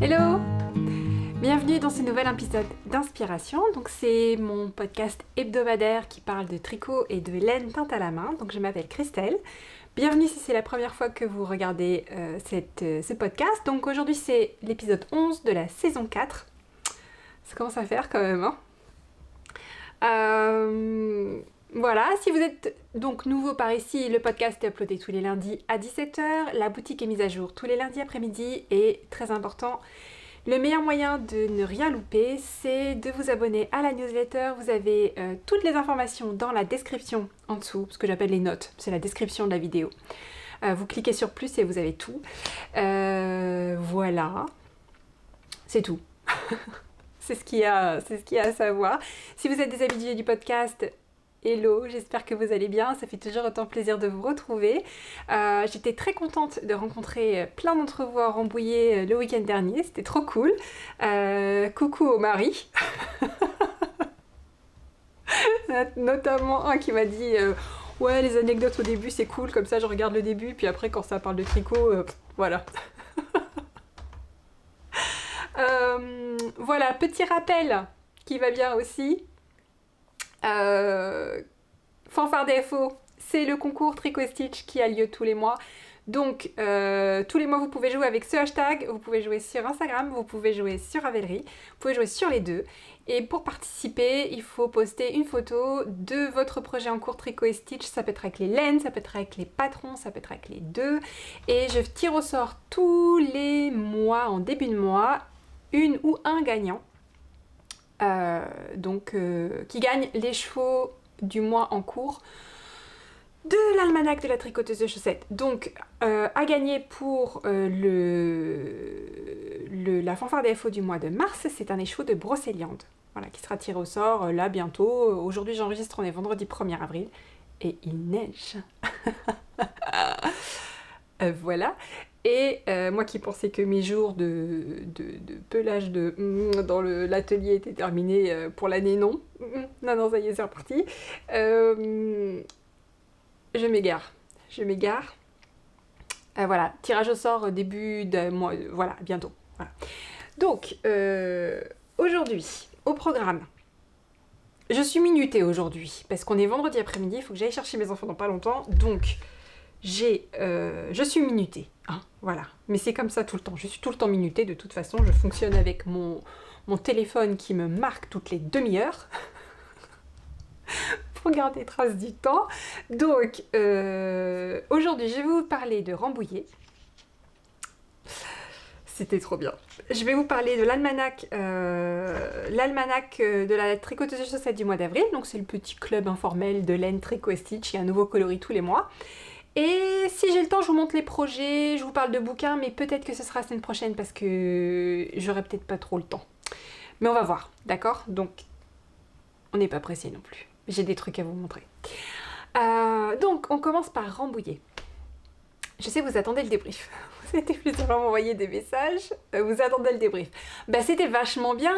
Hello! Bienvenue dans ce nouvel épisode d'Inspiration. Donc c'est mon podcast hebdomadaire qui parle de tricot et de laine teinte à la main. Donc je m'appelle Christelle. Bienvenue si c'est la première fois que vous regardez ce podcast. Donc aujourd'hui c'est l'épisode 11 de la saison 4. Ça commence à faire quand même, hein. Voilà, si vous êtes donc nouveau par ici, le podcast est uploadé tous les lundis à 17h. La boutique est mise à jour tous les lundis après-midi. Et très important, le meilleur moyen de ne rien louper, c'est de vous abonner à la newsletter. Vous avez toutes les informations dans la description en dessous, ce que j'appelle les notes, c'est la description de la vidéo. Vous cliquez sur plus et vous avez tout. Voilà, c'est tout. C'est ce qu'il y a à savoir. Si vous êtes des habitués du podcast, hello, j'espère que vous allez bien, ça fait toujours autant plaisir de vous retrouver. J'étais très contente de rencontrer plein d'entre vous à Rambouillet le week-end dernier, c'était trop cool. Coucou au mari. Notamment un qui m'a dit ouais, les anecdotes au début c'est cool, comme ça je regarde le début, puis après quand ça parle de tricot, voilà. Voilà, petit rappel qui va bien aussi. Fanfare DFO, c'est le concours Tricot Stitch qui a lieu tous les mois. Donc, tous les mois, vous pouvez jouer avec ce hashtag, vous pouvez jouer sur Instagram, vous pouvez jouer sur Ravelry, vous pouvez jouer sur les deux. Et pour participer, il faut poster une photo de votre projet en cours Tricot Stitch. Ça peut être avec les laines, ça peut être avec les patrons, ça peut être avec les deux. Et je tire au sort tous les mois, en début de mois, une ou un gagnant. Qui gagne les chevaux du mois en cours de l'almanach de la tricoteuse de chaussettes. Donc, à gagner pour la fanfare DFO du mois de mars, c'est un écheveau de Brocéliande. Voilà, qui sera tiré au sort là bientôt. Aujourd'hui, j'enregistre, on est vendredi 1er avril et il neige. Voilà. Et moi qui pensais que mes jours de pelage dans l'atelier étaient terminés pour l'année, non. Non, ça y est, c'est reparti. Je m'égare. Voilà, tirage au sort début de mois, voilà, bientôt. Voilà. Donc, aujourd'hui, au programme, je suis minutée aujourd'hui, parce qu'on est vendredi après-midi, il faut que j'aille chercher mes enfants dans pas longtemps, donc je suis minutée, hein, voilà. Mais c'est comme ça tout le temps, je suis tout le temps minutée, de toute façon, je fonctionne avec mon téléphone qui me marque toutes les demi-heures, pour garder trace du temps. Donc, aujourd'hui, je vais vous parler de Rambouillet. C'était trop bien. Je vais vous parler de l'almanach de la tricoteuse de chaussettes du mois d'avril. Donc c'est le petit club informel de laine Tricot Stitch. Il y a un nouveau coloris tous les mois. Et si j'ai le temps, je vous montre les projets, je vous parle de bouquins, mais peut-être que ce sera la semaine prochaine parce que j'aurai peut-être pas trop le temps. Mais on va voir, d'accord? Donc, on n'est pas pressé non plus. J'ai des trucs à vous montrer. Donc, on commence par Rambouillet. Je sais, vous attendez le débrief. Vous avez plusieurs à m'envoyer des messages. Vous attendez le débrief. Bah, c'était vachement bien.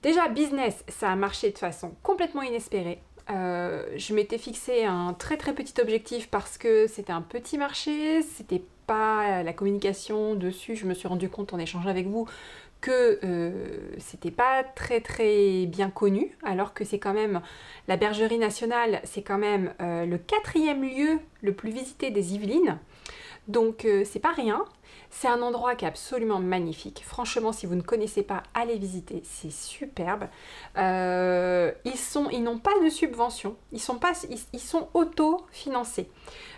Déjà, business, ça a marché de façon complètement inespérée. Je m'étais fixé un très très petit objectif parce que c'était un petit marché, c'était pas la communication dessus, je me suis rendu compte en échangeant avec vous que c'était pas très très bien connu, alors que c'est quand même, la Bergerie Nationale, c'est quand même le 4e lieu le plus visité des Yvelines, donc c'est pas rien. C'est un endroit qui est absolument magnifique. Franchement, si vous ne connaissez pas, allez visiter. C'est superbe. Ils n'ont pas de subvention. Ils sont autofinancés.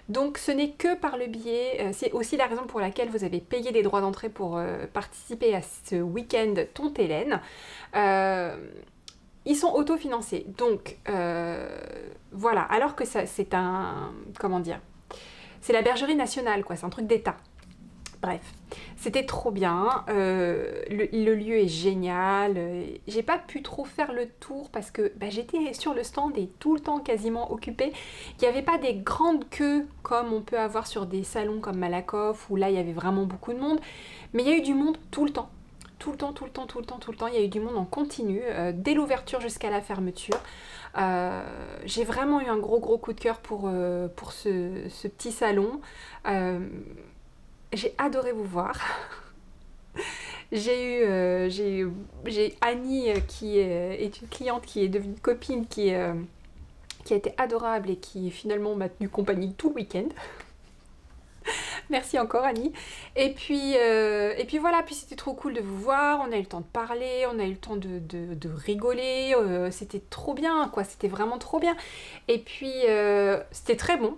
Donc, ce n'est que par le biais... c'est aussi la raison pour laquelle vous avez payé des droits d'entrée pour participer à ce week-end Tonte et Laine. Ils sont autofinancés. Donc, voilà. Alors que ça, c'est un... Comment dire? C'est la Bergerie Nationale, quoi. C'est un truc d'État. Bref, c'était trop bien, le lieu est génial, j'ai pas pu trop faire le tour parce que j'étais sur le stand et tout le temps quasiment occupée. Il n'y avait pas des grandes queues comme on peut avoir sur des salons comme Malakoff où là il y avait vraiment beaucoup de monde, mais il y a eu du monde tout le temps. Tout le temps, il y a eu du monde en continu, dès l'ouverture jusqu'à la fermeture. J'ai vraiment eu un gros coup de cœur pour ce petit salon. J'ai adoré vous voir. J'ai Annie qui est une cliente qui est devenue copine, qui a été adorable et qui finalement m'a tenu compagnie tout le week-end. Merci encore Annie. Et puis voilà, puis c'était trop cool de vous voir, on a eu le temps de parler, on a eu le temps de rigoler, c'était trop bien quoi, c'était vraiment trop bien. Et puis c'était très bon.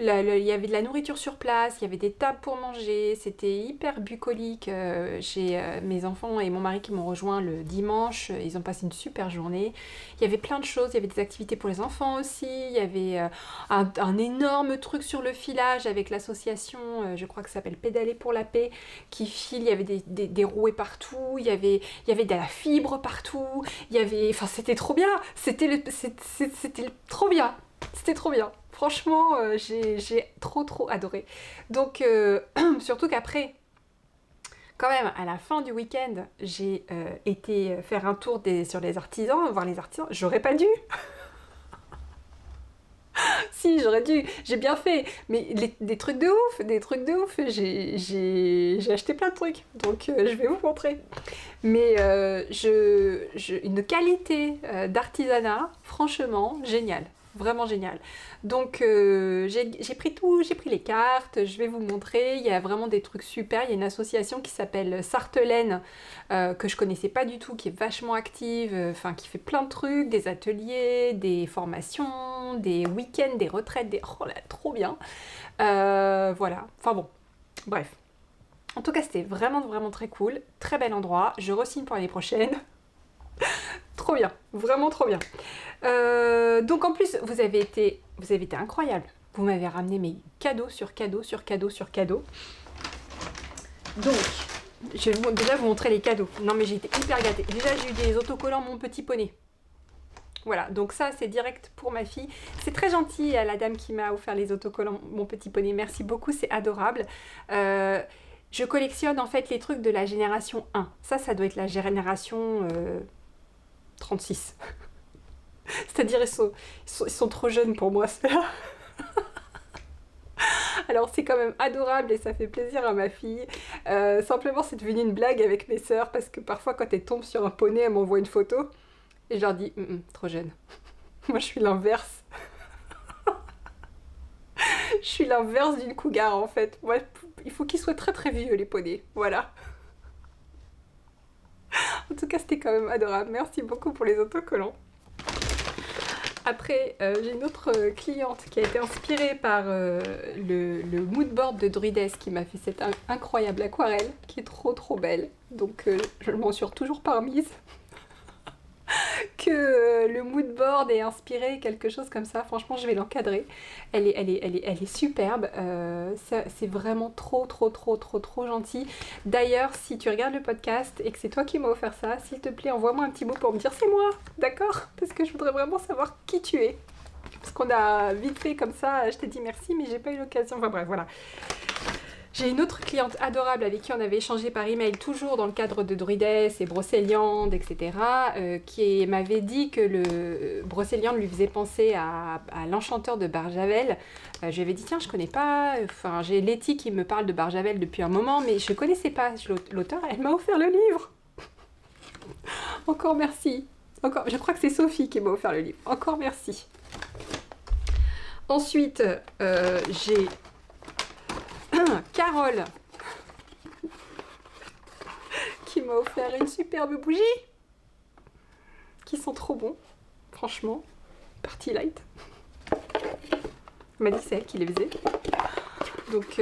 Il y avait de la nourriture sur place, il y avait des tables pour manger, c'était hyper bucolique. J'ai mes enfants et mon mari qui m'ont rejoint le dimanche, ils ont passé une super journée. Il y avait plein de choses, il y avait des activités pour les enfants aussi, il y avait un énorme truc sur le filage avec l'association, je crois que ça s'appelle Pédaler pour la paix, qui file, il y avait des rouets partout, il y avait de la fibre partout, enfin c'était trop bien, c'était trop bien. C'était trop bien. Franchement, j'ai trop adoré. Donc, surtout qu'après, quand même, à la fin du week-end, j'ai été faire un tour sur les artisans, voir les artisans. J'aurais pas dû. Si, j'aurais dû. J'ai bien fait. Mais des trucs de ouf. J'ai acheté plein de trucs. Donc, je vais vous montrer. Mais une qualité d'artisanat, franchement, géniale. Vraiment génial. Donc j'ai pris les cartes, je vais vous montrer. Il y a vraiment des trucs super. Il y a une association qui s'appelle Sartelaine, que je connaissais pas du tout, qui est vachement active, enfin qui fait plein de trucs, des ateliers, des formations, des week-ends, des retraites, oh là, trop bien. Voilà, enfin bon, bref. En tout cas, c'était vraiment très cool, très bel endroit. Je re-signe pour l'année prochaine. Trop bien, vraiment trop bien. Donc en plus, vous avez été incroyable. Vous m'avez ramené mes cadeaux sur cadeaux sur cadeaux sur cadeaux. Donc, je vais déjà vous montrer les cadeaux. Non mais j'ai été hyper gâtée. Déjà, j'ai eu des autocollants Mon Petit Poney. Voilà, donc ça c'est direct pour ma fille. C'est très gentil à la dame qui m'a offert les autocollants Mon Petit Poney. Merci beaucoup, c'est adorable. Je collectionne en fait les trucs de la génération 1. Ça doit être la génération 36. C'est-à-dire ils sont trop jeunes pour moi, ceux-là. Alors c'est quand même adorable et ça fait plaisir à ma fille. Simplement c'est devenu une blague avec mes sœurs parce que parfois quand elles tombent sur un poney, elles m'envoient une photo et je leur dis trop jeune. Moi je suis l'inverse. Je suis l'inverse d'une cougar en fait. Moi, il faut qu'ils soient très vieux les poneys. Voilà. En tout cas c'était quand même adorable. Merci beaucoup pour les autocollants. Après, j'ai une autre cliente qui a été inspirée par le mood board de Druides qui m'a fait cette incroyable aquarelle qui est trop belle. Donc je m'en suis toujours pas remise. Que le mood board est inspiré quelque chose comme ça. Franchement, je vais l'encadrer. Elle est superbe. C'est vraiment trop gentil. D'ailleurs, si tu regardes le podcast et que c'est toi qui m'as offert ça, s'il te plaît, envoie-moi un petit mot pour me dire c'est moi, d'accord? Parce que je voudrais vraiment savoir qui tu es. Parce qu'on a vite fait comme ça, je t'ai dit merci, mais j'ai pas eu l'occasion. Enfin bref, voilà. J'ai une autre cliente adorable avec qui on avait échangé par email, toujours dans le cadre de Druides et Brocéliande, etc., qui m'avait dit que le Brocéliande lui faisait penser à l'enchanteur de Barjavel. Je lui avais dit, tiens, je connais pas, enfin, j'ai Letty qui me parle de Barjavel depuis un moment, mais je connaissais pas l'auteur, elle m'a offert le livre. Encore merci. Je crois que c'est Sophie qui m'a offert le livre. Encore merci. Ensuite, j'ai Carole qui m'a offert une superbe bougie qui sont trop bons, franchement, Party Light. Elle m'a dit que c'est elle qui les faisait. Donc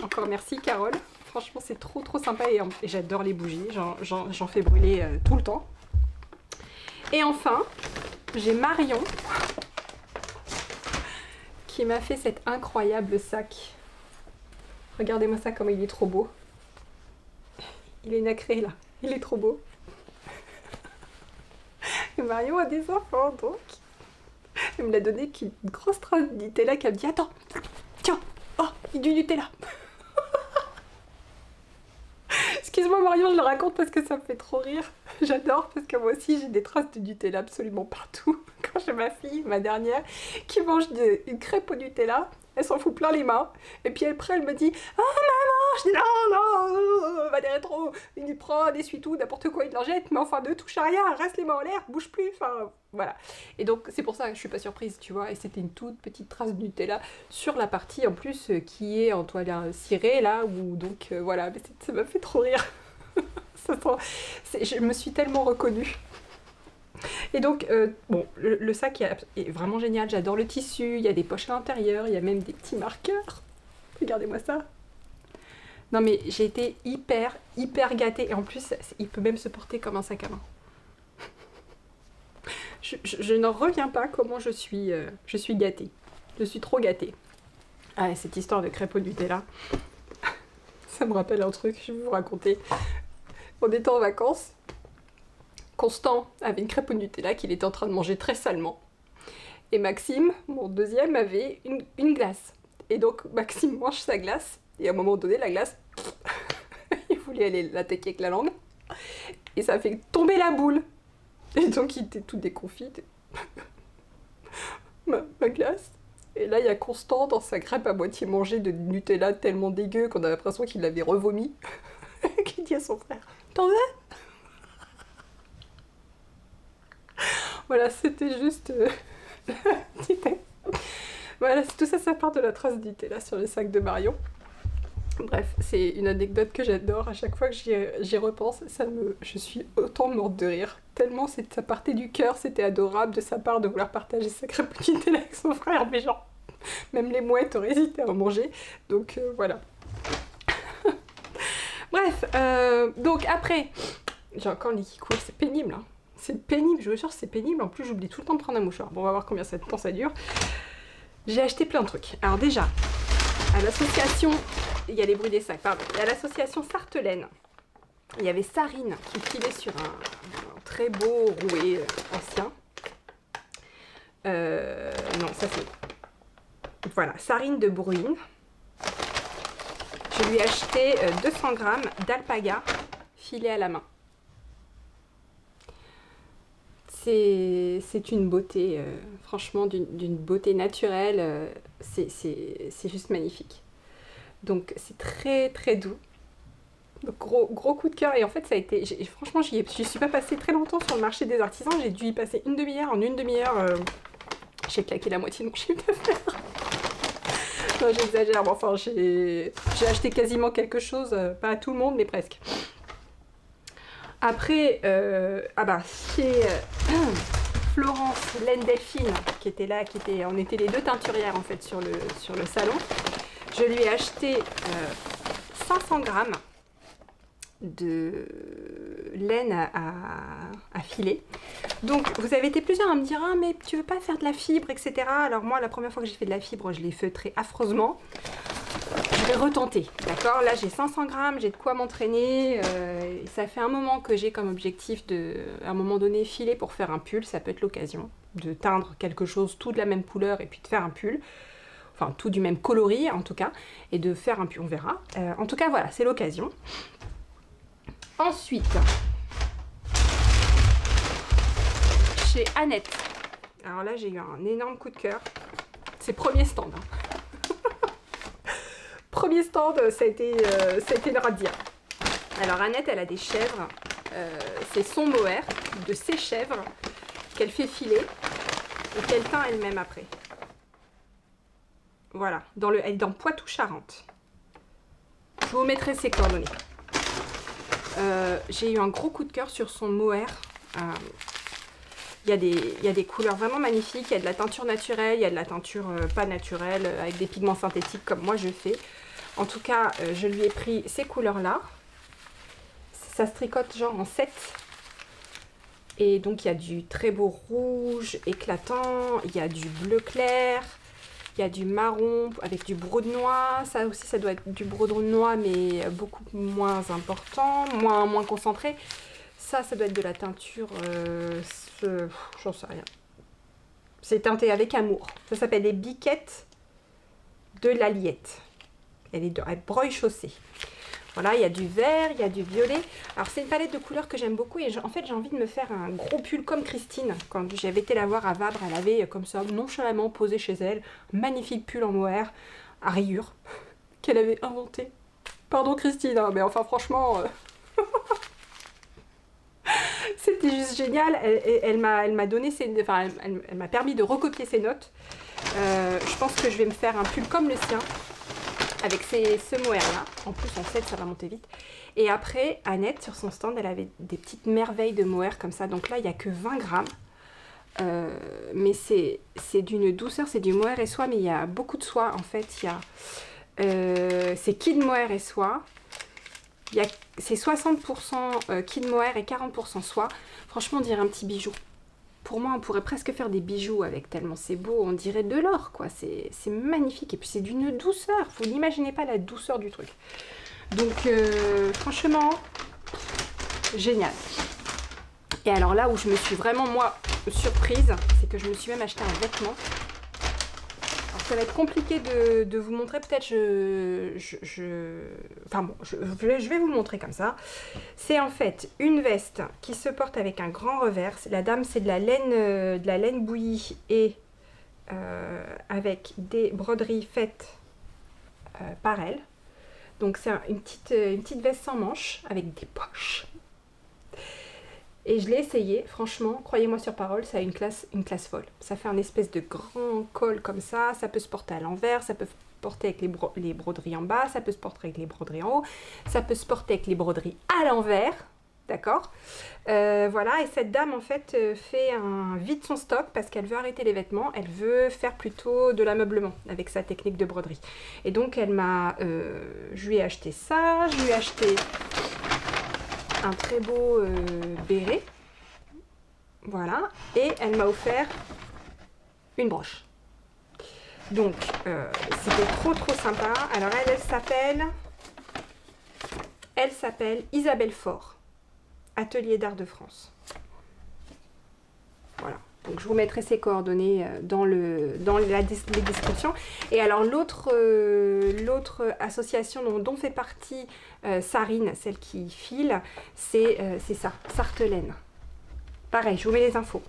encore merci Carole, franchement c'est trop sympa et j'adore les bougies, j'en fais brûler tout le temps. Et enfin, j'ai Marion qui m'a fait cet incroyable sac. Regardez-moi ça, comme il est trop beau. Il est nacré là, il est trop beau. Et Marion a des enfants donc. Elle me l'a donné qu'une grosse trace de Nutella qui a dit attends, tiens, oh, il y a du Nutella. Excuse-moi Marion, je le raconte parce que ça me fait trop rire. J'adore parce que moi aussi j'ai des traces de Nutella absolument partout. Quand j'ai ma fille, ma dernière, qui mange une crêpe au Nutella, Elle s'en fout plein les mains. Et puis après, elle me dit « Ah maman !» Je dis « Non, non, Valérie trop, il prend un essuie-tout, n'importe quoi, il en jette, mais enfin ne touche à rien, reste les mains en l'air, bouge plus, enfin voilà. » Et donc c'est pour ça que je suis pas surprise, tu vois, et c'était une toute petite trace de Nutella sur la partie en plus qui est en toile cirée, là, où donc voilà, mais ça m'a fait trop rire. Je me suis tellement reconnue. Et donc, bon, le sac est vraiment génial, j'adore le tissu, il y a des poches à l'intérieur, il y a même des petits marqueurs. Regardez-moi ça. Non mais j'ai été hyper gâtée, et en plus, il peut même se porter comme un sac à main. Je n'en reviens pas comment je suis gâtée. Je suis trop gâtée. Ah, et cette histoire de crêpes au Nutella, ça me rappelle un truc, je vais vous raconter. On était en vacances. Constant avait une crêpe au Nutella qu'il était en train de manger très salement. Et Maxime, mon deuxième, avait une glace. Et donc Maxime mange sa glace, et à un moment donné, la glace, il voulait aller l'attaquer avec la langue, et ça fait tomber la boule. Et donc il était tout déconfit. ma glace. Et là, il y a Constant dans sa crêpe à moitié mangée de Nutella tellement dégueu qu'on a l'impression qu'il l'avait revomi, qui dit à son frère « T'en veux ?» Voilà, c'était juste... Voilà, tout ça, ça part de la trace du Nutella sur les sacs de Marion. Bref, c'est une anecdote que j'adore. À chaque fois que j'y repense, je suis autant morte de rire. Tellement ça partait du cœur, c'était adorable de sa part de vouloir partager sa crêpe au Nutella avec son frère. Mais genre, même les mouettes auraient hésité à en manger. Donc voilà. Bref, donc après, j'ai encore le nez qui coule, c'est pénible, hein. C'est pénible, je vous jure, c'est pénible. En plus, j'oublie tout le temps de prendre un mouchoir. Bon, on va voir combien de temps ça dure. J'ai acheté plein de trucs. Alors déjà, à l'association... Il y a les bruits des sacs, pardon. Et à l'association Sartelaine, il y avait Sarine qui filait sur un très beau rouet ancien. Non, ça c'est... Voilà, Sarine de Bruine. Je lui ai acheté 200 grammes d'alpaga filé à la main. C'est une beauté, franchement, d'une beauté naturelle. C'est juste magnifique. Donc c'est très doux. Donc gros coup de cœur. Et en fait ça a été... Franchement je suis pas passée très longtemps sur le marché des artisans. J'ai dû y passer une demi-heure. En une demi-heure j'ai claqué la moitié de mon chiffre d'affaires. Non, j'exagère, mais enfin j'ai acheté quasiment quelque chose. Pas à tout le monde mais presque. Après chez Florence Laine Delphine qui était là, on était les deux teinturières en fait sur le salon. Je lui ai acheté 500 grammes de laine à filer. Donc, vous avez été plusieurs à me dire « Ah, mais tu veux pas faire de la fibre, etc. » Alors moi, la première fois que j'ai fait de la fibre, je l'ai feutrée affreusement. Je vais retenter, d'accord? Là, j'ai 500 grammes, j'ai de quoi m'entraîner. Ça fait un moment que j'ai comme objectif de, à un moment donné, filer pour faire un pull. Ça peut être l'occasion de teindre quelque chose tout de la même couleur et puis de faire un pull. Enfin, tout du même coloris, en tout cas. Et de faire un pull, on verra. En tout cas, voilà, c'est l'occasion. Ensuite, chez Annette. Alors là, j'ai eu un énorme coup de cœur. C'est premier stand. Premier stand, ça a été une radia. Alors Annette, elle a des chèvres. C'est son mohair de ses chèvres qu'elle fait filer et qu'elle teint elle-même après. Voilà, elle est dans Poitou-Charentes. Je vous mettrai ses coordonnées. J'ai eu un gros coup de cœur sur son mohair. Il y a des couleurs vraiment magnifiques. Il y a de la teinture naturelle, il y a de la teinture pas naturelle, avec des pigments synthétiques comme moi je fais. En tout cas, je lui ai pris ces couleurs-là. Ça se tricote genre en 7. Et donc, il y a du très beau rouge éclatant, il y a du bleu clair, il y a du marron avec du brode noix. Ça aussi, ça doit être du brode noix, mais beaucoup moins important, moins concentré. Ça doit être de la teinture... j'en sais rien. C'est teinté avec amour. Ça s'appelle les biquettes de l'Aliette. Elle est de Breuil Chaussée. Voilà, il y a du vert, il y a du violet. Alors c'est une palette de couleurs que j'aime beaucoup et en fait j'ai envie de me faire un gros pull comme Christine. Quand j'avais été la voir à Vabre, elle avait comme ça nonchalamment posé chez elle un magnifique pull en mohair à rayures qu'elle avait inventé. Pardon Christine, hein, mais enfin franchement, c'était juste génial. Elle m'a donné enfin, elle m'a permis de recopier ses notes. Je pense que je vais me faire un pull comme le sien. Avec ce mohair là, en plus on sait que ça va monter vite. Et après, Annette sur son stand, elle avait des petites merveilles de mohair comme ça. Donc là, il n'y a que 20 grammes. Mais c'est d'une douceur, c'est du mohair et soie, mais il y a beaucoup de soie en fait. C'est kid mohair et soie. C'est 60% kid mohair et 40% soie. Franchement, on dirait un petit bijou. Pour moi, on pourrait presque faire des bijoux avec, tellement c'est beau, on dirait de l'or, quoi. C'est magnifique. Et puis, c'est d'une douceur. Vous n'imaginez pas la douceur du truc. Donc, franchement, génial. Et alors là où je me suis vraiment, moi, surprise, c'est que je me suis même acheté un vêtement. Alors, ça va être compliqué de vous montrer. Peut-être, enfin bon, je vais vous montrer comme ça. C'est en fait une veste qui se porte avec un grand revers. La dame, c'est de la laine bouillie et avec des broderies faites par elle. Donc c'est une petite veste sans manches avec des poches. Et je l'ai essayé, franchement, croyez-moi sur parole, ça a une classe folle. Ça fait un espèce de grand col comme ça peut se porter à l'envers, ça peut se porter avec les broderies en bas, ça peut se porter avec les broderies en haut, ça peut se porter avec les broderies à l'envers, d'accord. Voilà, et cette dame en fait fait un vide son stock parce qu'elle veut arrêter les vêtements, elle veut faire plutôt de l'ameublement avec sa technique de broderie. Et donc je lui ai acheté ça, je lui ai acheté un très beau béret, voilà, et elle m'a offert une broche. Donc c'était trop sympa. Alors elle s'appelle Isabelle Faure, Atelier d'Art de France. Voilà. Donc je vous mettrai ses coordonnées dans les descriptions. Et alors l'autre association dont fait partie Sarine, celle qui file, c'est ça, Sartelaine. Pareil, je vous mets les infos.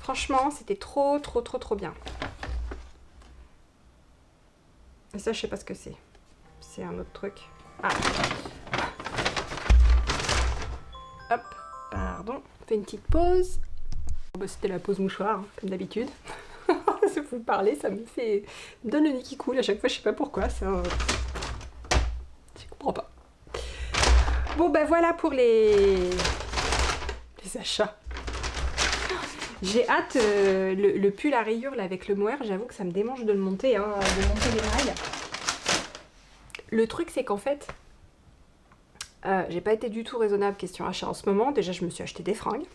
Franchement, c'était trop bien. Et ça, je sais pas ce que c'est. C'est un autre truc. Ah. Hop, pardon. On fait une petite pause. Bah, c'était la pause mouchoir, hein, comme d'habitude. Si vous parlez, ça me donne le nez qui coule à chaque fois, je sais pas pourquoi. Je comprends pas. Bon, ben voilà pour les achats. J'ai hâte, le pull à rayures là, avec le mohair, j'avoue que ça me démange de le monter, hein, de monter les mailles. Le truc, c'est qu'en fait, j'ai pas été du tout raisonnable question achat en ce moment. Déjà, je me suis acheté des fringues.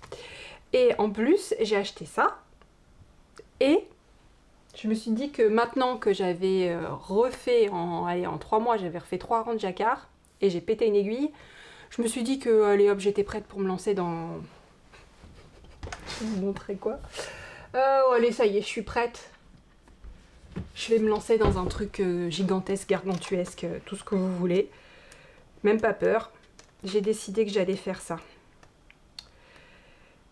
Et en plus, j'ai acheté ça. Et je me suis dit que maintenant que j'avais refait, en 3 mois, j'avais refait 3 rangs de jacquard et j'ai pété une aiguille, je me suis dit que, allez hop, j'étais prête pour me lancer dans... Je vais vous montrer quoi. Oh, allez, ça y est, je suis prête. Je vais me lancer dans un truc gigantesque, gargantuesque, tout ce que vous voulez. Même pas peur. J'ai décidé que j'allais faire ça.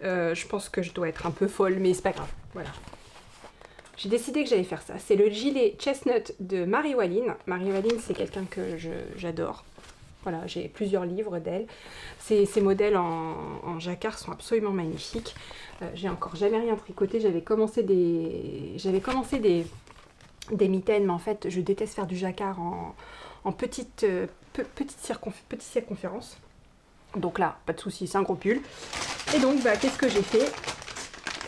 Je pense que je dois être un peu folle, mais c'est pas grave. Voilà. J'ai décidé que j'allais faire ça. C'est le gilet Chestnut de Marie Walline. Marie Walline, c'est quelqu'un que j'adore. Voilà, j'ai plusieurs livres d'elle. Ces modèles en jacquard sont absolument magnifiques. J'ai encore jamais rien tricoté. J'avais commencé des mitaines, mais en fait, je déteste faire du jacquard en petite circonférence. Donc là, pas de souci, c'est un gros pull. Et donc, bah, qu'est-ce que j'ai fait?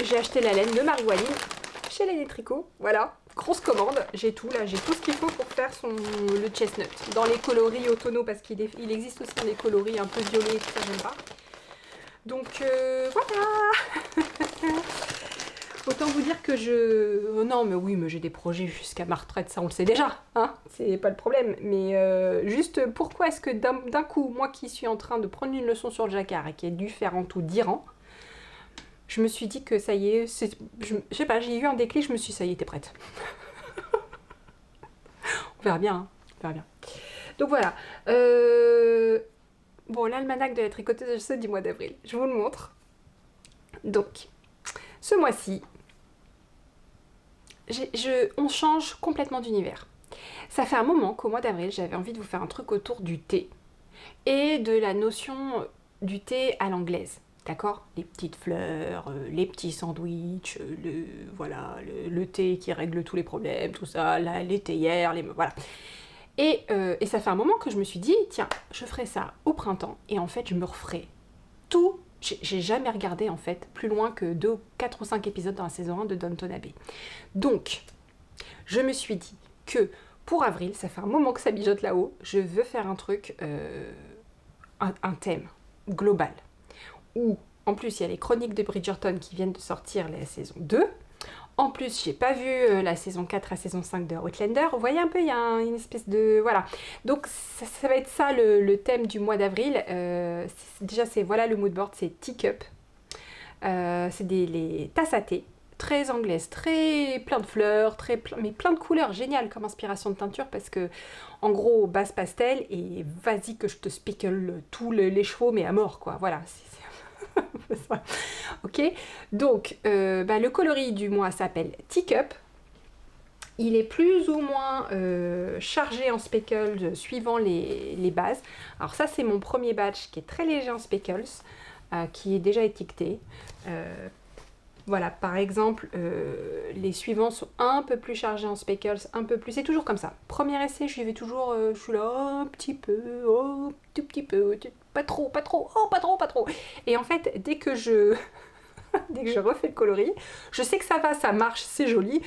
J'ai acheté la laine de Marie Walline chez les Tricots. Voilà, grosse commande. J'ai tout là, j'ai tout ce qu'il faut pour faire le chestnut. Dans les coloris automnaux, parce qu'il existe aussi des coloris un peu violets, tout ça, j'aime pas. Donc, voilà. Autant vous dire que oh non, mais oui, mais j'ai des projets jusqu'à ma retraite, ça on le sait déjà, hein, c'est pas le problème. Mais juste, pourquoi est-ce que d'un coup, moi qui suis en train de prendre une leçon sur le jacquard et qui ai dû faire en tout 10 rangs, je me suis dit que ça y est, je sais pas, j'ai eu un déclic, je me suis dit, ça y est, t'es prête. On verra bien, hein, on verra bien. Donc voilà. Bon, l'almanach de la tricoteuse à chaussettes du mois d'avril. Je vous le montre. Donc, ce mois-ci, on change complètement d'univers. Ça fait un moment qu'au mois d'avril, j'avais envie de vous faire un truc autour du thé et de la notion du thé à l'anglaise. D'accord? Les petites fleurs, les petits sandwichs, le thé qui règle tous les problèmes, tout ça, les théières, voilà. Et ça fait un moment que je me suis dit, tiens, je ferai ça au printemps, et en fait, je me referai tout. J'ai jamais regardé, en fait, plus loin que 2, 4 ou 5 épisodes dans la saison 1 de Downton Abbey. Donc, je me suis dit que pour avril, ça fait un moment que ça mijote là-haut, je veux faire un truc, un thème global. Où, en plus, il y a les chroniques de Bridgerton qui viennent de sortir la saison 2. En plus, j'ai pas vu la saison 4 à saison 5 de Outlander. Vous voyez un peu, il y a une espèce de... Voilà. Donc, ça va être ça le thème du mois d'avril. Déjà, voilà le mood board, c'est Teacup. C'est les tasses à thé. Très anglaises, très plein de fleurs, mais plein de couleurs, génial comme inspiration de teinture parce que, en gros, base pastel et vas-y que je te spickle tous les chevaux, mais à mort, quoi. Voilà, ça. Ok, donc le coloris du mois s'appelle Teacup. Il est plus ou moins chargé en speckles suivant les bases. Alors ça, c'est mon premier batch qui est très léger en speckles, qui est déjà étiqueté. Voilà, par exemple, les suivants sont un peu plus chargés en speckles, un peu plus. C'est toujours comme ça. Premier essai, je vais toujours, je suis là, un petit peu, oh, tout petit peu, pas trop, oh, pas trop. Et en fait, dès que je refais le coloris, je sais que ça va, ça marche, c'est joli.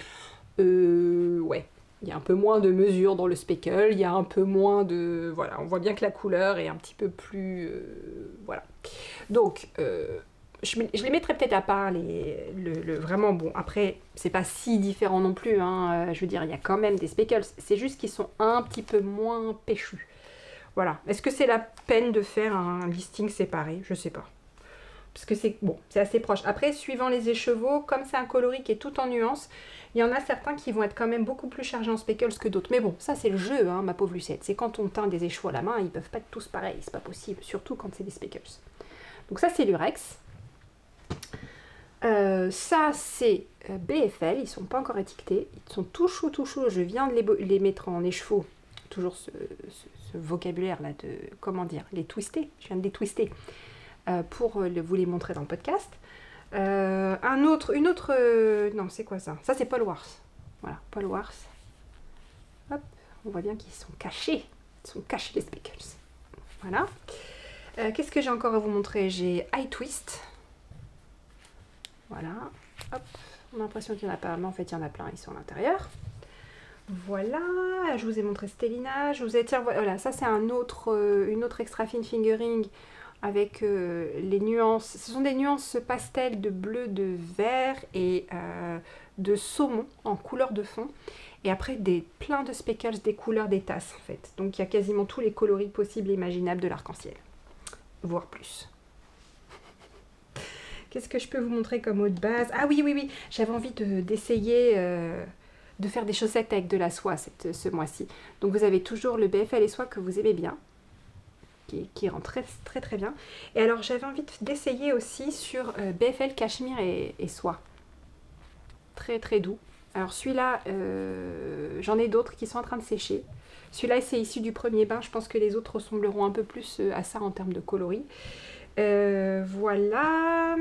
Ouais, il y a un peu moins de mesure dans le speckle, il y a un peu moins de... Voilà, on voit bien que la couleur est un petit peu plus... voilà. Donc... je les mettrai peut-être à part, vraiment, bon, après, c'est pas si différent non plus, hein, je veux dire, il y a quand même des speckles, c'est juste qu'ils sont un petit peu moins péchus. Voilà. Est-ce que c'est la peine de faire un listing séparé? Je sais pas. Parce que c'est assez proche. Après, suivant les écheveaux, comme c'est un coloris qui est tout en nuances, il y en a certains qui vont être quand même beaucoup plus chargés en speckles que d'autres. Mais bon, ça c'est le jeu, hein, ma pauvre Lucette. C'est quand on teint des écheveaux à la main, ils peuvent pas être tous pareils, c'est pas possible, surtout quand c'est des speckles. Donc ça c'est l'Urex. Ça c'est BFL, ils sont pas encore étiquetés, ils sont tout chauds, je viens de les mettre en écheveau, toujours ce vocabulaire là de, comment dire, les twister, je viens de les twister pour vous les montrer dans le podcast. Non c'est quoi ça? Ça c'est Paul Wars, voilà, Paul Wars, hop, on voit bien qu'ils sont cachés, les speckles, voilà. Qu'est-ce que j'ai encore à vous montrer? J'ai Eye Twist. Voilà, hop, on a l'impression qu'il n'y en a pas, mais en fait il y en a plein, ils sont à l'intérieur. Voilà, je vous ai montré Stellina, je vous ai... Tiens, voilà, ça c'est une autre extra fine fingering avec les nuances. Ce sont des nuances pastel de bleu, de vert et de saumon en couleur de fond. Et après plein de speckles, des couleurs des tasses en fait. Donc il y a quasiment tous les coloris possibles et imaginables de l'arc-en-ciel, voire plus. Qu'est-ce que je peux vous montrer comme autre base? Ah oui, j'avais envie d'essayer de faire des chaussettes avec de la soie ce mois-ci. Donc vous avez toujours le BFL et soie que vous aimez bien, qui rend très bien. Et alors j'avais envie d'essayer aussi sur BFL cachemire et soie. Très doux. Alors celui-là, j'en ai d'autres qui sont en train de sécher. Celui-là c'est issu du premier bain, je pense que les autres ressembleront un peu plus à ça en termes de coloris. Voilà.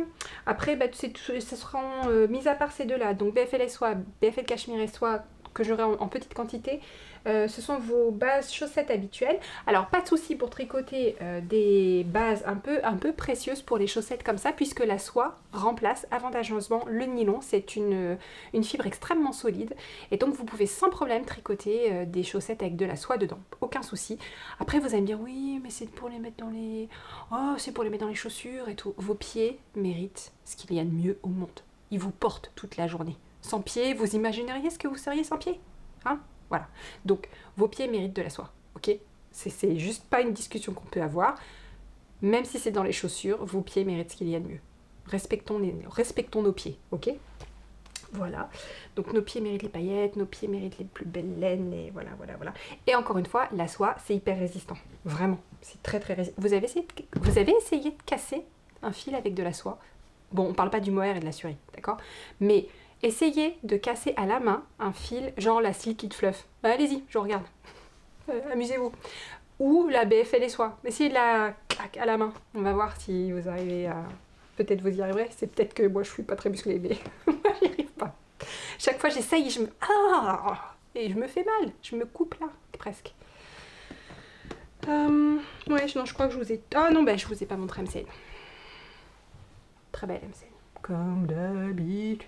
Après, ce seront mis à part ces deux-là. Donc BFL et soie, BFL cachemire et soie que j'aurai en petite quantité. Ce sont vos bases chaussettes habituelles. Alors pas de souci pour tricoter des bases un peu précieuses pour les chaussettes comme ça, puisque la soie remplace avantageusement le nylon. C'est une fibre extrêmement solide et donc vous pouvez sans problème tricoter des chaussettes avec de la soie dedans. Aucun souci. Après vous allez me dire oui mais c'est pour les mettre dans les... Oh c'est pour les mettre dans les chaussures et tout. Vos pieds méritent ce qu'il y a de mieux au monde. Ils vous portent toute la journée. Sans pieds, vous imagineriez ce que vous seriez sans pieds? Hein? Voilà. Donc, vos pieds méritent de la soie, ok? C'est juste pas une discussion qu'on peut avoir. Même si c'est dans les chaussures, vos pieds méritent ce qu'il y a de mieux. Respectons nos pieds, ok? Voilà, donc nos pieds méritent les paillettes, nos pieds méritent les plus belles laines, et voilà, voilà, voilà. Et encore une fois, la soie, c'est hyper résistant, vraiment, c'est très très résistant. Vous avez essayé de casser un fil avec de la soie? Bon, on parle pas du mohair et de la surie, d'accord? Mais essayez de casser à la main un fil, genre la Silk It Fluff. Allez-y, je regarde, amusez-vous. Ou la BFL et soie, essayez de la clac à la main, on va voir si vous arrivez à... Peut-être vous y arriverez, c'est peut-être que moi je suis pas très musclée, mais moi j'y arrive pas. Chaque fois j'essaye, je me... Ah, et je me fais mal, je me coupe là, presque. Ouais, non, je crois que je vous ai... Ah non, je vous ai pas montré MCN. Très belle MCN. Comme d'habitude.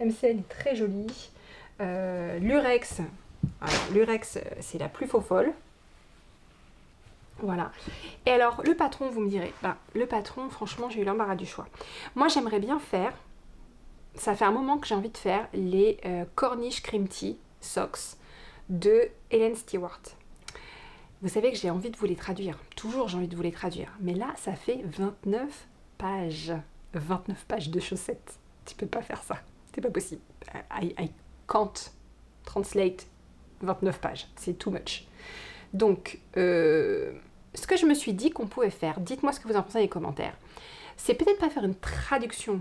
MCN est très jolie. Lurex. Alors, Lurex, c'est la plus faux folle. Voilà. Et alors, le patron, vous me direz, le patron, franchement, j'ai eu l'embarras du choix. Moi, j'aimerais bien faire, ça fait un moment que j'ai envie de faire, les Cornish Cream Tea Socks de Helen Stewart. Vous savez que j'ai envie de vous les traduire. Toujours, j'ai envie de vous les traduire. Mais là, ça fait 29 pages. 29 pages de chaussettes. Tu peux pas faire ça. C'est pas possible. I can't translate 29 pages. C'est too much. Donc, ce que je me suis dit qu'on pouvait faire, dites-moi ce que vous en pensez dans les commentaires, c'est peut-être pas faire une traduction,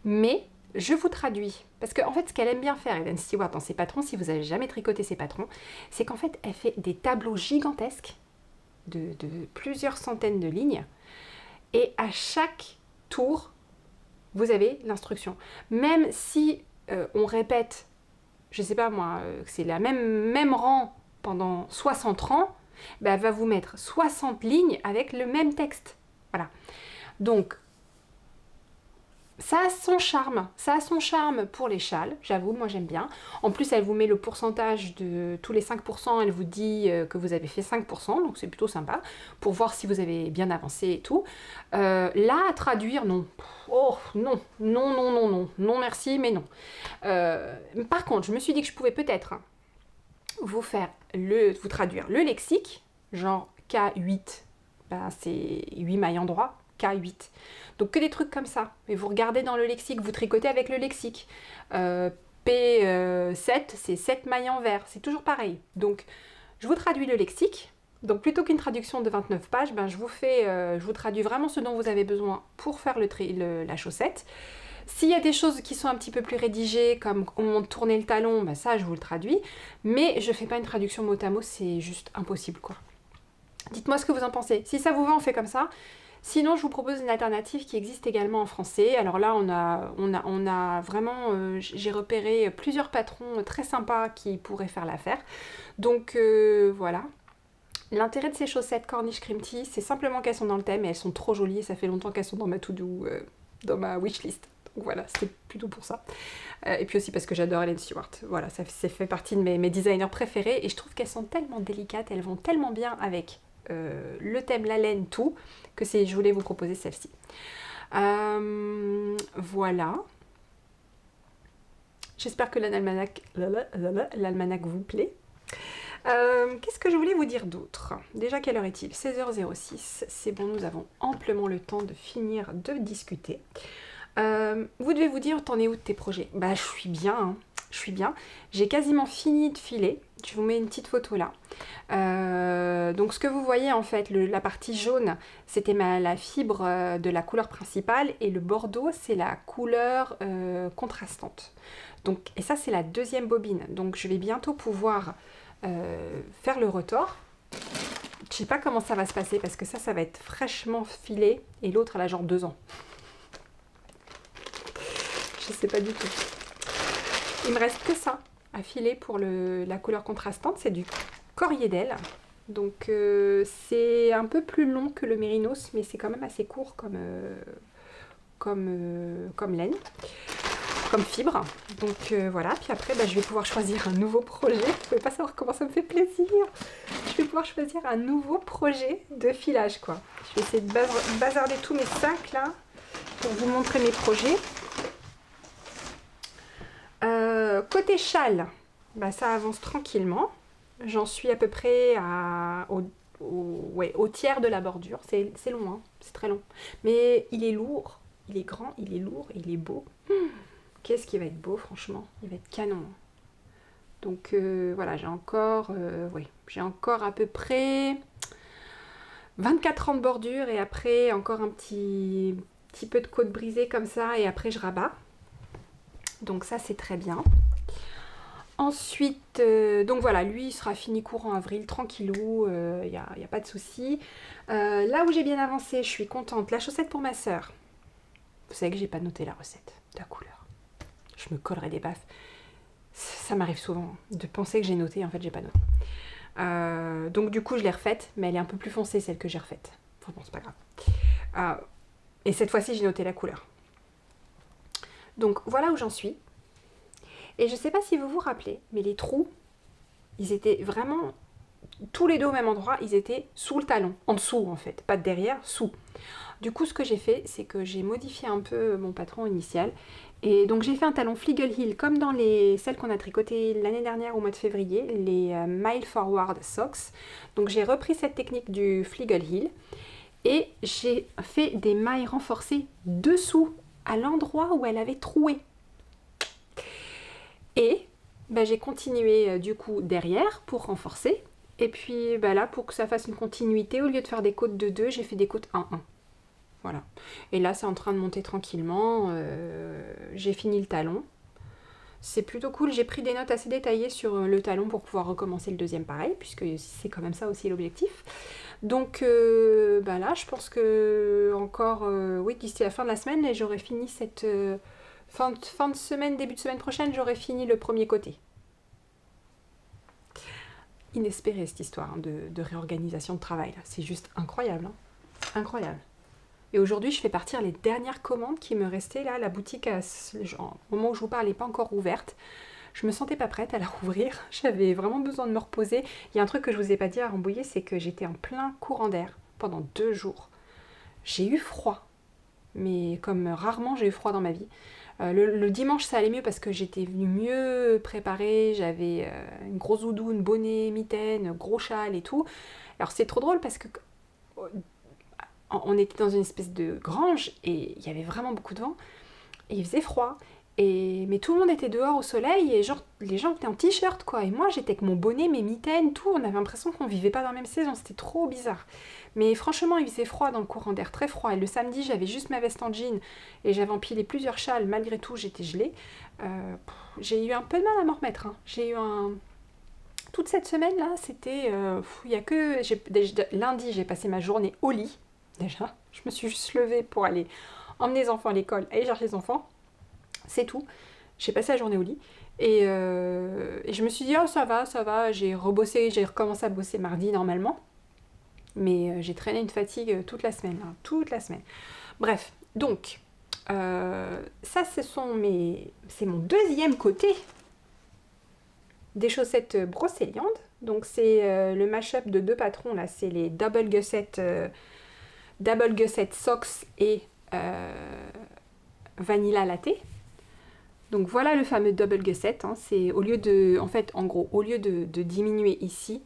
mais je vous traduis. Parce qu'en fait, ce qu'elle aime bien faire, Helen Stewart, dans ses patrons, si vous avez jamais tricoté ses patrons, c'est qu'en fait, elle fait des tableaux gigantesques de plusieurs centaines de lignes, et à chaque tour, vous avez l'instruction. Même si on répète, je sais pas moi, c'est la même rang pendant 60 rangs, elle va vous mettre 60 lignes avec le même texte. Voilà. Donc, ça a son charme pour les châles, j'avoue, moi j'aime bien. En plus, elle vous met le pourcentage de tous les 5%, elle vous dit que vous avez fait 5%, donc c'est plutôt sympa, pour voir si vous avez bien avancé et tout. Là, à traduire, non. Oh, non, merci, mais non. Par contre, je me suis dit que je pouvais peut-être vous traduire le lexique, genre K8, c'est 8 mailles en droit, K8. Donc que des trucs comme ça. Et vous regardez dans le lexique, vous tricotez avec le lexique. P7, c'est 7 mailles en vert, c'est toujours pareil. Donc je vous traduis le lexique. Donc plutôt qu'une traduction de 29 pages, je vous traduis vraiment ce dont vous avez besoin pour faire la chaussette. S'il y a des choses qui sont un petit peu plus rédigées, comme au moment de tourner le talon, ça je vous le traduis. Mais je fais pas une traduction mot à mot, c'est juste impossible quoi. Dites-moi ce que vous en pensez. Si ça vous va, on fait comme ça. Sinon, je vous propose une alternative qui existe également en français. Alors là, on a vraiment, j'ai repéré plusieurs patrons très sympas qui pourraient faire l'affaire. Donc voilà. L'intérêt de ces chaussettes Cornish Cream Tea, c'est simplement qu'elles sont dans le thème et elles sont trop jolies. Et ça fait longtemps qu'elles sont dans ma to-do, dans ma wishlist. Donc voilà, c'était plutôt pour ça. Et puis aussi parce que j'adore Helen Stewart. Voilà, ça fait partie de mes designers préférés. Et je trouve qu'elles sont tellement délicates, elles vont tellement bien avec le thème, la laine, tout, que je voulais vous proposer celle-ci. Voilà. J'espère que l'almanach vous plaît. Qu'est-ce que je voulais vous dire d'autre? Déjà, quelle heure est-il? 16h06. C'est bon, nous avons amplement le temps de finir de discuter. Vous devez vous dire, t'en es où de tes projets? Je suis bien, hein. Je suis bien. J'ai quasiment fini de filer. Je vous mets une petite photo là. Donc ce que vous voyez en fait, la partie jaune, c'était la fibre de la couleur principale et le bordeaux, c'est la couleur contrastante. Donc, et ça, c'est la deuxième bobine. Donc je vais bientôt pouvoir faire le retors. Je sais pas comment ça va se passer parce que ça va être fraîchement filé et l'autre, elle a genre 2 ans. Je sais pas du tout. Il me reste que ça à filer pour la couleur contrastante, c'est du Corriedel. Donc c'est un peu plus long que le Mérinos, mais c'est quand même assez court comme laine, comme fibre. Donc voilà, puis après je vais pouvoir choisir un nouveau projet. Vous ne pouvez pas savoir comment ça me fait plaisir. Je vais pouvoir choisir un nouveau projet de filage quoi. Je vais essayer de bazarder tous mes sacs là pour vous montrer mes projets. Côté châle, ça avance tranquillement. J'en suis à peu près au tiers de la bordure. C'est long, hein, c'est très long. Mais il est lourd. Il est grand, il est lourd, il est beau. Qu'est-ce qui va être beau, franchement. Il va être canon. Donc voilà, j'ai encore à peu près 24 rangs de bordure et après encore un petit peu de côte brisée comme ça et après je rabats. Donc ça c'est très bien. Ensuite, donc voilà, lui il sera fini courant avril, tranquillou, y a pas de souci. Là où j'ai bien avancé, je suis contente. La chaussette pour ma sœur. Vous savez que j'ai pas noté la recette de la couleur. Je me collerai des baffes. Ça m'arrive souvent de penser que j'ai noté, en fait j'ai pas noté. Donc du coup je l'ai refaite, mais elle est un peu plus foncée celle que j'ai refaite. Enfin bon, c'est pas grave. Et cette fois-ci j'ai noté la couleur. Donc voilà où j'en suis. Et je sais pas si vous vous rappelez, mais les trous, ils étaient vraiment tous les deux au même endroit, ils étaient sous le talon, en dessous en fait, pas de derrière, sous. Du coup ce que j'ai fait, c'est que j'ai modifié un peu mon patron initial. Et donc j'ai fait un talon Fligel Heel comme dans celles qu'on a tricotées l'année dernière au mois de février, les Mile Forward Socks. Donc j'ai repris cette technique du Fligel Heel et j'ai fait des mailles renforcées dessous, à l'endroit où elle avait troué. Et j'ai continué du coup derrière pour renforcer. Et puis là, pour que ça fasse une continuité, au lieu de faire des côtes de 2, j'ai fait des côtes 1-1. Voilà. Et là, c'est en train de monter tranquillement. J'ai fini le talon. C'est plutôt cool. J'ai pris des notes assez détaillées sur le talon pour pouvoir recommencer le deuxième pareil, puisque c'est quand même ça aussi l'objectif. Donc là, je pense que encore, oui, d'ici la fin de la semaine, et j'aurai fini cette fin de semaine, début de semaine prochaine, j'aurai fini le premier côté. Inespéré cette histoire de réorganisation de travail. C'est juste incroyable. Hein. Incroyable. Et aujourd'hui, je fais partir les dernières commandes qui me restaient là. La boutique, au moment où je vous parle, n'est pas encore ouverte. Je me sentais pas prête à la rouvrir. J'avais vraiment besoin de me reposer. Il y a un truc que je vous ai pas dit à Rambouillet, c'est que j'étais en plein courant d'air pendant 2 jours. J'ai eu froid. Mais comme rarement j'ai eu froid dans ma vie. Le dimanche, ça allait mieux parce que j'étais venue mieux préparée. J'avais une grosse doudoune, bonnet, mitaine, gros châle et tout. Alors c'est trop drôle parce que on était dans une espèce de grange et il y avait vraiment beaucoup de vent et il faisait froid. Mais tout le monde était dehors au soleil et genre les gens étaient en t-shirt quoi. Et moi j'étais avec mon bonnet, mes mitaines, tout. On avait l'impression qu'on vivait pas dans la même saison, c'était trop bizarre. Mais franchement il faisait froid dans le courant d'air, très froid. Et le samedi j'avais juste ma veste en jean et j'avais empilé plusieurs châles. Malgré tout j'étais gelée. J'ai eu un peu de mal à m'en remettre. Hein. J'ai eu toute cette semaine là, c'était... il y a que... Lundi j'ai passé ma journée au lit. Déjà, je me suis juste levée pour aller emmener les enfants à l'école, aller chercher les enfants. C'est tout. J'ai passé la journée au lit. Et je me suis dit, oh ça va. J'ai recommencé à bosser mardi normalement. Mais j'ai traîné une fatigue toute la semaine. Hein, toute la semaine. Bref, donc, ça c'est mon deuxième côté des chaussettes brocéliandes. Donc c'est le mash-up de 2 patrons là. C'est les Double Gusset Socks et Vanilla Latte. Donc voilà le fameux Double Gusset. Hein. C'est au lieu de diminuer ici,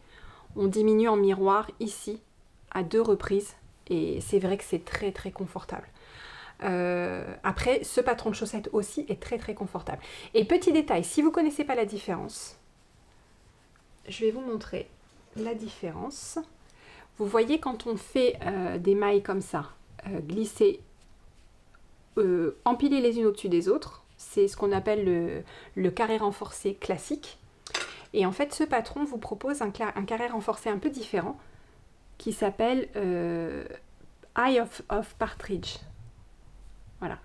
on diminue en miroir ici à 2 reprises. Et c'est vrai que c'est très très confortable. Après, ce patron de chaussettes aussi est très très confortable. Et petit détail, si vous ne connaissez pas la différence, je vais vous montrer la différence. Vous voyez quand on fait des mailles comme ça, glisser, empiler les unes au-dessus des autres, c'est ce qu'on appelle le carré renforcé classique. Et en fait, ce patron vous propose un carré renforcé un peu différent qui s'appelle Eye of Partridge. Voilà.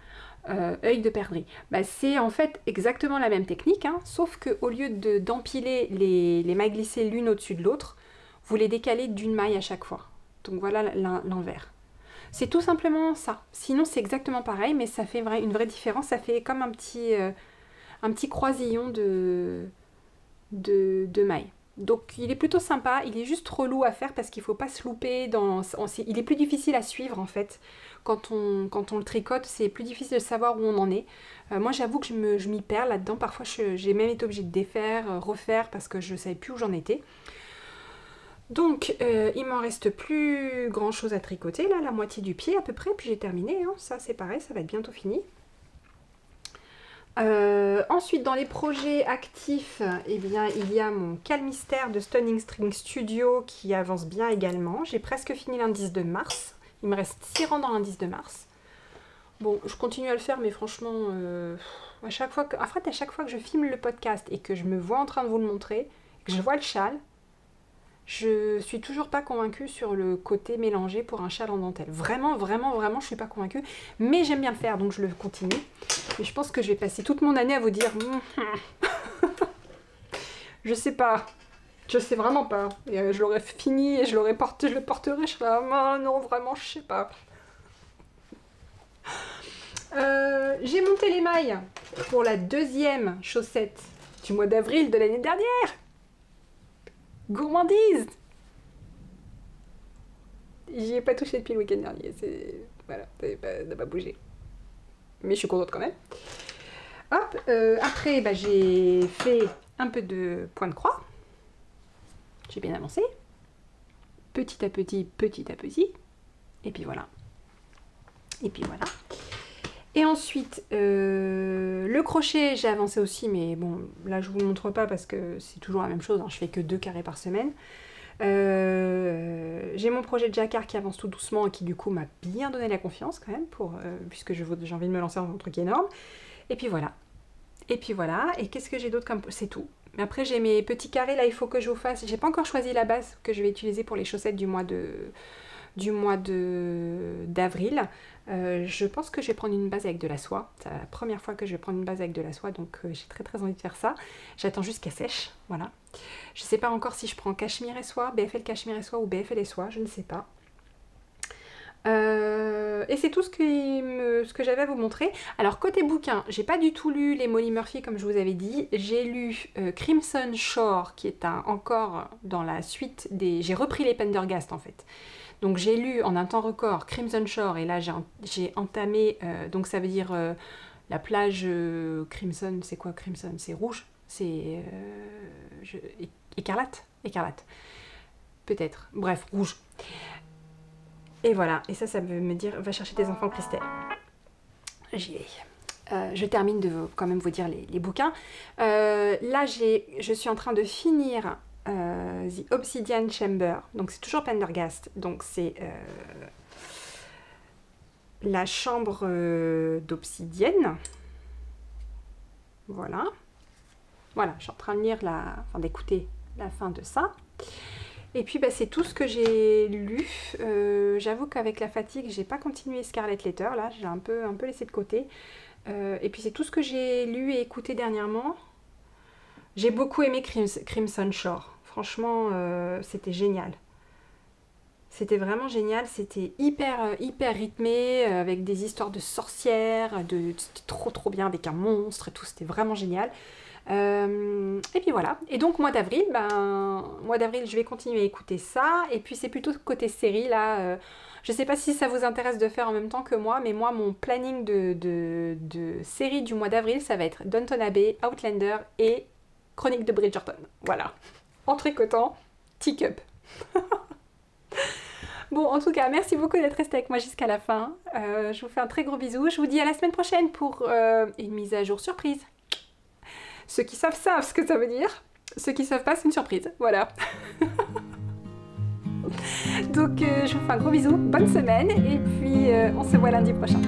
Œil de perdrix. C'est en fait exactement la même technique, hein, sauf qu'au lieu d'empiler les mailles glissées l'une au-dessus de l'autre, vous les décalez d'une maille à chaque fois. Donc voilà l'envers. C'est tout simplement ça. Sinon c'est exactement pareil, mais ça fait une vraie différence. Ça fait comme un petit croisillon de mailles. Donc il est plutôt sympa, il est juste relou à faire parce qu'il ne faut pas se louper. Il est plus difficile à suivre en fait. Quand on le tricote, c'est plus difficile de savoir où on en est. Moi j'avoue que je m'y perds là-dedans. Parfois j'ai même été obligée de défaire, refaire parce que je ne savais plus où j'en étais. Donc, il m'en reste plus grand chose à tricoter, là, la moitié du pied à peu près, puis j'ai terminé, hein. Ça c'est pareil, ça va être bientôt fini. Ensuite, dans les projets actifs, eh bien, il y a mon Calmystère de Stunning String Studio qui avance bien également. J'ai presque fini l'indice de mars. Il me reste 6 rangs dans l'indice de mars. Bon, je continue à le faire, mais franchement, à chaque fois que je filme le podcast et que je me vois en train de vous le montrer, que je vois le châle, je suis toujours pas convaincue sur le côté mélangé pour un châle en dentelle. Vraiment, vraiment, vraiment, je suis pas convaincue. Mais j'aime bien le faire, donc je le continue. Et je pense que je vais passer toute mon année à vous dire... je sais pas. Je sais vraiment pas. Et, je l'aurais fini et je le porterai. Je serais là, non, vraiment, je sais pas. J'ai monté les mailles pour la deuxième chaussette du mois d'avril de l'année dernière. Gourmandise! J'y ai pas touché depuis le week-end dernier, voilà, ça n'a pas bougé. Mais je suis contente quand même. Hop, après j'ai fait un peu de point de croix. J'ai bien avancé. Petit à petit, petit à petit. Et puis voilà. Et puis voilà. Et ensuite, le crochet, j'ai avancé aussi, mais bon, là je vous le montre pas parce que c'est toujours la même chose, hein, je fais que 2 carrés par semaine. J'ai mon projet de jacquard qui avance tout doucement et qui du coup m'a bien donné la confiance quand même, puisque j'ai envie de me lancer dans un truc énorme. Et puis voilà. Et puis voilà, et qu'est-ce que j'ai d'autre comme... C'est tout. Mais après j'ai mes petits carrés, là il faut que je vous fasse... J'ai pas encore choisi la base que je vais utiliser pour les chaussettes du mois d'avril. Je pense que je vais prendre une base avec de la soie. C'est la première fois que je vais prendre une base avec de la soie, donc j'ai très très envie de faire ça. J'attends juste qu'elle sèche, voilà. Je sais pas encore si je prends cachemire et soie, BFL cachemire et soie ou BFL et soie, je ne sais pas. Et c'est tout ce que j'avais à vous montrer. Alors côté bouquin, j'ai pas du tout lu les Molly Murphy comme je vous avais dit. J'ai lu Crimson Shore qui est encore dans la suite des... J'ai repris les Pendergast en fait. Donc j'ai lu en un temps record Crimson Shore et là j'ai entamé, donc ça veut dire la plage Crimson, c'est quoi Crimson? C'est rouge? C'est écarlate? Écarlate. Peut-être. Bref, rouge. Et voilà, et ça veut me dire, va chercher tes enfants, Christelle. J'y vais. Je termine de quand même vous dire les bouquins. Là, je suis en train de finir The Obsidian Chamber. Donc, c'est toujours Pendergast. Donc, c'est la chambre d'obsidienne. Voilà. Voilà, je suis en train de lire d'écouter la fin de ça. Et puis c'est tout ce que j'ai lu. J'avoue qu'avec la fatigue, j'ai pas continué Scarlet Letter, là, j'ai un peu laissé de côté. Et puis c'est tout ce que j'ai lu et écouté dernièrement. J'ai beaucoup aimé Crimson Shore. Franchement, c'était génial. C'était vraiment génial, c'était hyper rythmé, avec des histoires de sorcières, c'était trop bien, avec un monstre et tout, c'était vraiment génial. Et puis voilà, et donc mois d'avril, je vais continuer à écouter ça, et puis c'est plutôt côté série là, je sais pas si ça vous intéresse de faire en même temps que moi, mais moi mon planning de série du mois d'avril, ça va être Downton Abbey, Outlander et Chronique de Bridgerton, voilà, en tricotant, Teacup. Bon, en tout cas, merci beaucoup d'être resté avec moi jusqu'à la fin, je vous fais un très gros bisou, je vous dis à la semaine prochaine pour une mise à jour surprise. Ceux qui savent ce que ça veut dire. Ceux qui savent pas, c'est une surprise. Voilà. Donc, je vous fais un gros bisou. Bonne semaine. Et puis, on se voit lundi prochain.